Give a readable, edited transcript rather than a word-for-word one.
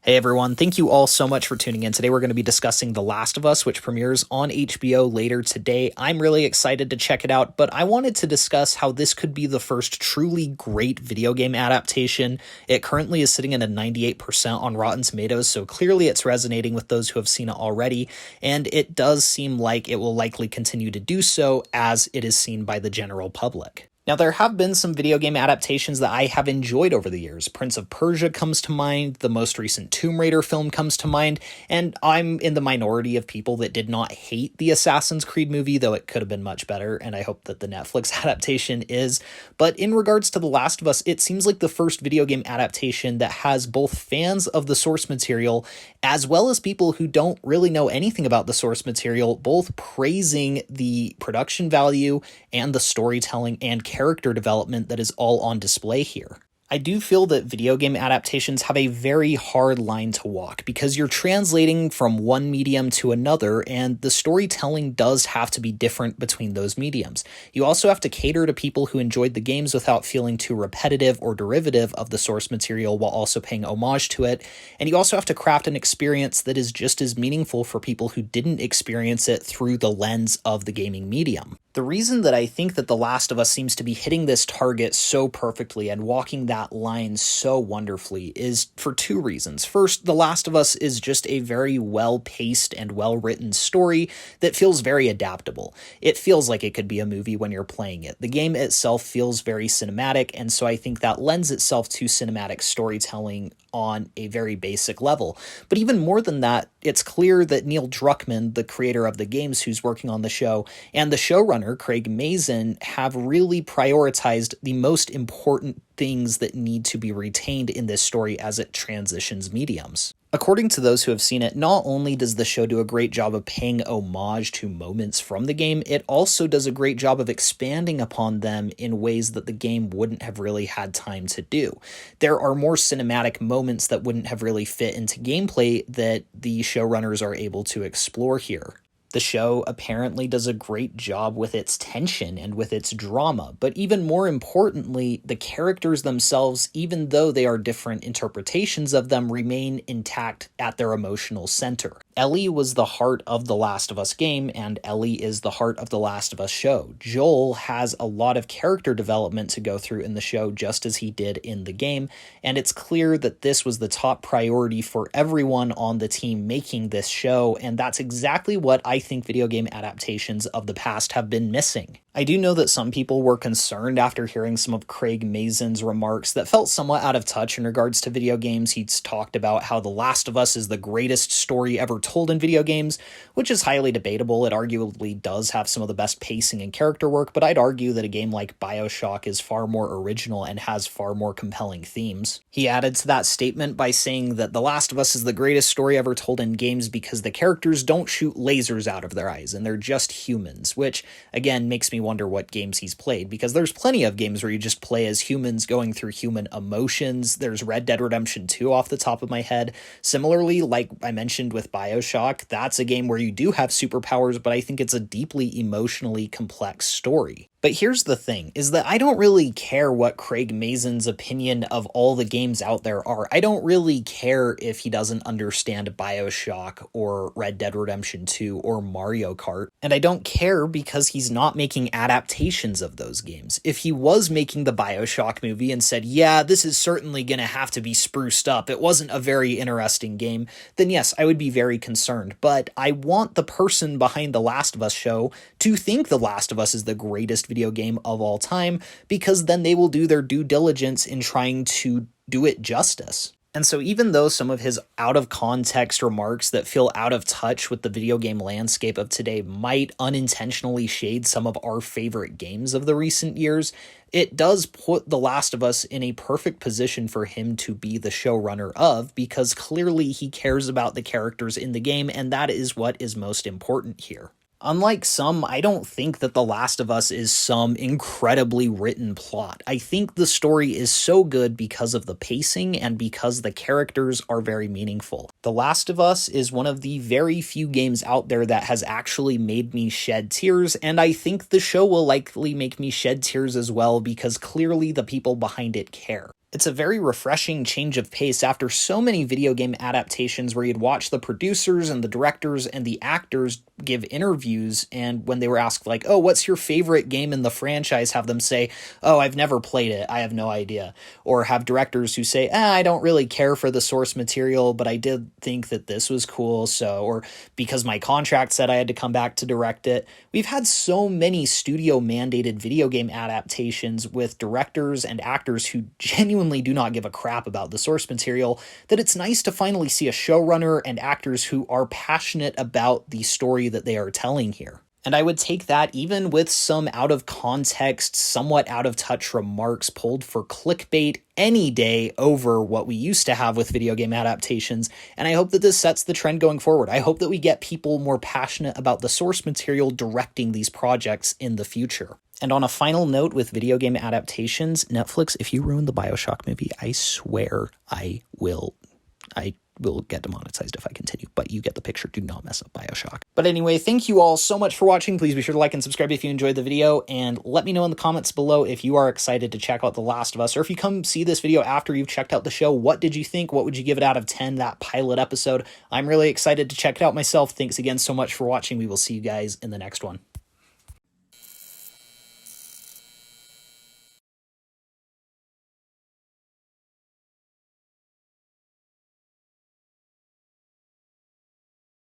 Hey everyone, thank you all so much for tuning in. Today we're going to be discussing The Last of Us, which premieres on HBO later today. I'm really excited to check it out, but I wanted to discuss how this could be the first truly great video game adaptation. It currently is sitting at a 98% on Rotten Tomatoes, so clearly it's resonating with those who have seen it already, and it does seem like it will likely continue to do so as it is seen by the general public. Now, there have been some video game adaptations that I have enjoyed over the years. Prince of Persia comes to mind, the most recent Tomb Raider film comes to mind, and I'm in the minority of people that did not hate the Assassin's Creed movie, though it could have been much better, and I hope that the Netflix adaptation is. But in regards to The Last of Us, it seems like the first video game adaptation that has both fans of the source material as well as people who don't really know anything about the source material, both praising the production value and the storytelling and character development that is all on display here. I do feel that video game adaptations have a very hard line to walk because you're translating from one medium to another, and the storytelling does have to be different between those mediums. You also have to cater to people who enjoyed the games without feeling too repetitive or derivative of the source material while also paying homage to it, and you also have to craft an experience that is just as meaningful for people who didn't experience it through the lens of the gaming medium. The reason that I think that The Last of Us seems to be hitting this target so perfectly and walking that line so wonderfully is for two reasons. First, The Last of Us is just a very well-paced and well-written story that feels very adaptable. It feels like it could be a movie when you're playing it. The game itself feels very cinematic, and so I think that lends itself to cinematic storytelling on a very basic level. But even more than that, it's clear that Neil Druckmann, the creator of the games who's working on the show, and the showrunner, Craig Mazin, have really prioritized the most important things that need to be retained in this story as it transitions mediums. According to those who have seen it, not only does the show do a great job of paying homage to moments from the game, it also does a great job of expanding upon them in ways that the game wouldn't have really had time to do. There are more cinematic moments that wouldn't have really fit into gameplay that the showrunners are able to explore here. The show apparently does a great job with its tension and with its drama, but even more importantly, the characters themselves, even though they are different interpretations of them, remain intact at their emotional center. Ellie was the heart of the Last of Us game, and Ellie is the heart of the Last of Us show. Joel has a lot of character development to go through in the show, just as he did in the game, and it's clear that this was the top priority for everyone on the team making this show, and that's exactly what I think video game adaptations of the past have been missing. I do know that some people were concerned after hearing some of Craig Mazin's remarks that felt somewhat out of touch in regards to video games. He's talked about how The Last of Us is the greatest story ever told in video games, which is highly debatable. It arguably does have some of the best pacing and character work, but I'd argue that a game like BioShock is far more original and has far more compelling themes. He added to that statement by saying that The Last of Us is the greatest story ever told in games because the characters don't shoot lasers out of their eyes and they're just humans, which again makes me wonder what games he's played, because there's plenty of games where you just play as humans going through human emotions. There's Red Dead Redemption 2 off the top of my head. Similarly, like I mentioned with BioShock, that's a game where you do have superpowers, but I think it's a deeply emotionally complex story. But here's the thing, is that I don't really care what Craig Mazin's opinion of all the games out there are. I don't really care if he doesn't understand BioShock or Red Dead Redemption 2 or Mario Kart. And I don't care because he's not making adaptations of those games. If he was making the BioShock movie and said, yeah, this is certainly going to have to be spruced up, it wasn't a very interesting game, then yes, I would be very concerned. But I want the person behind The Last of Us show to think The Last of Us is the greatest video game of all time, because then they will do their due diligence in trying to do it justice. And so even though some of his out-of-context remarks that feel out of touch with the video game landscape of today might unintentionally shade some of our favorite games of the recent years, it does put The Last of Us in a perfect position for him to be the showrunner of, because clearly he cares about the characters in the game, and that is what is most important here. Unlike some, I don't think that The Last of Us is some incredibly written plot. I think the story is so good because of the pacing and because the characters are very meaningful. The Last of Us is one of the very few games out there that has actually made me shed tears, and I think the show will likely make me shed tears as well because clearly the people behind it care. It's a very refreshing change of pace after so many video game adaptations where you'd watch the producers and the directors and the actors give interviews, and when they were asked, like, oh, what's your favorite game in the franchise, have them say, oh, I've never played it, I have no idea. Or have directors who say, I don't really care for the source material, but I did think that this was cool, so, or because my contract said I had to come back to direct it. We've had so many studio-mandated video game adaptations with directors and actors who genuinely do not give a crap about the source material, that it's nice to finally see a showrunner and actors who are passionate about the story that they are telling here. And I would take that even with some out of context, somewhat out of touch remarks pulled for clickbait any day over what we used to have with video game adaptations. And I hope that this sets the trend going forward. I hope that we get people more passionate about the source material directing these projects in the future. And on a final note with video game adaptations, Netflix, if you ruin the BioShock movie, I swear I will get demonetized if I continue, but you get the picture. Do not mess up BioShock. But anyway, thank you all so much for watching. Please be sure to like and subscribe if you enjoyed the video, and let me know in the comments below if you are excited to check out The Last of Us, or if you come see this video after you've checked out the show, what did you think? What would you give it out of 10, that pilot episode? I'm really excited to check it out myself. Thanks again so much for watching. We will see you guys in the next one.